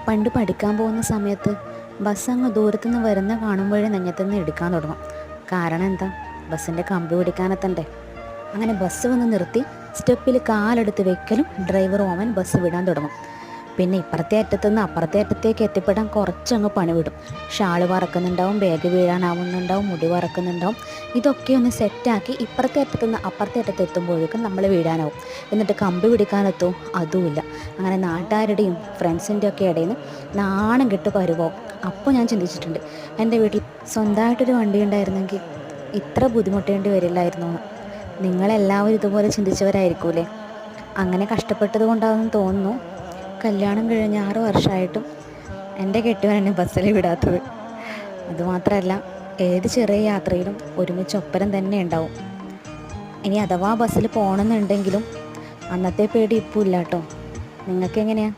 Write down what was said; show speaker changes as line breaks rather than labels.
പണ്ട് പഠിക്കാൻ പോകുന്ന സമയത്ത് ബസ് അങ്ങ് ദൂരത്തുനിന്ന് വരുന്ന കാണുമ്പോഴേ നെഞ്ഞത്തുനിന്ന് എടുക്കാൻ തുടങ്ങും. കാരണം എന്താ? ബസ്സിൻ്റെ കമ്പി പിടിക്കാനെത്തണ്ടേ. അങ്ങനെ ബസ് വന്ന് നിർത്തി സ്റ്റെപ്പിൽ കാലെടുത്ത് വെക്കലും ഡ്രൈവർ ഓമൻ ബസ് വിടാൻ തുടങ്ങും. പിന്നെ ഇപ്പുറത്തെ അറ്റത്തുനിന്ന് അപ്പുറത്തെ അറ്റത്തേക്ക് എത്തിപ്പെടാൻ കുറച്ചങ്ങ് പണി വിടും. ഷാള് വറക്കുന്നുണ്ടാവും, ബാഗ് വീഴാനാവുന്നുണ്ടാവും, മുടി വറക്കുന്നുണ്ടാവും. ഇതൊക്കെ ഒന്ന് സെറ്റാക്കി ഇപ്പുറത്തെ അറ്റത്തുനിന്ന് അപ്പുറത്തെ അറ്റത്ത് എത്തുമ്പോഴേക്കും നമ്മൾ വീഴാനാവും. എന്നിട്ട് കമ്പി പിടിക്കാനെത്തും, അതുമില്ല. അങ്ങനെ നാട്ടുകാരുടെയും ഫ്രണ്ട്സിൻ്റെ ഒക്കെ ഇടയിൽ നിന്ന് നാണം കെട്ട് പരുവാവും. അപ്പോൾ ഞാൻ ചിന്തിച്ചിട്ടുണ്ട്, എൻ്റെ വീട്ടിൽ സ്വന്തമായിട്ടൊരു വണ്ടി ഉണ്ടായിരുന്നെങ്കിൽ ഇത്ര ബുദ്ധിമുട്ടേണ്ടി വരില്ലായിരുന്നു എന്ന്. നിങ്ങളെല്ലാവരും ഇതുപോലെ ചിന്തിച്ചവരായിരിക്കൂലേ? അങ്ങനെ കഷ്ടപ്പെട്ടത് കൊണ്ടാണെന്ന് തോന്നുന്നു കല്യാണം കഴിഞ്ഞ് 6 വർഷമായിട്ടും എൻ്റെ കെട്ടിയവൻ എന്നെ ബസ്സിൽ വിടാത്തത്. അതുമാത്രമല്ല, ഏത് ചെറിയ യാത്രയിലും ഒരുമിച്ച് ഒപ്പരം തന്നെ ഉണ്ടാവും. ഇനി അഥവാ ബസ്സിൽ പോകണമെന്നുണ്ടെങ്കിലും അന്നത്തെ പേടി ഇപ്പോൾ ഇല്ല കേട്ടോ. നിങ്ങൾക്ക് എങ്ങനെയാണ്?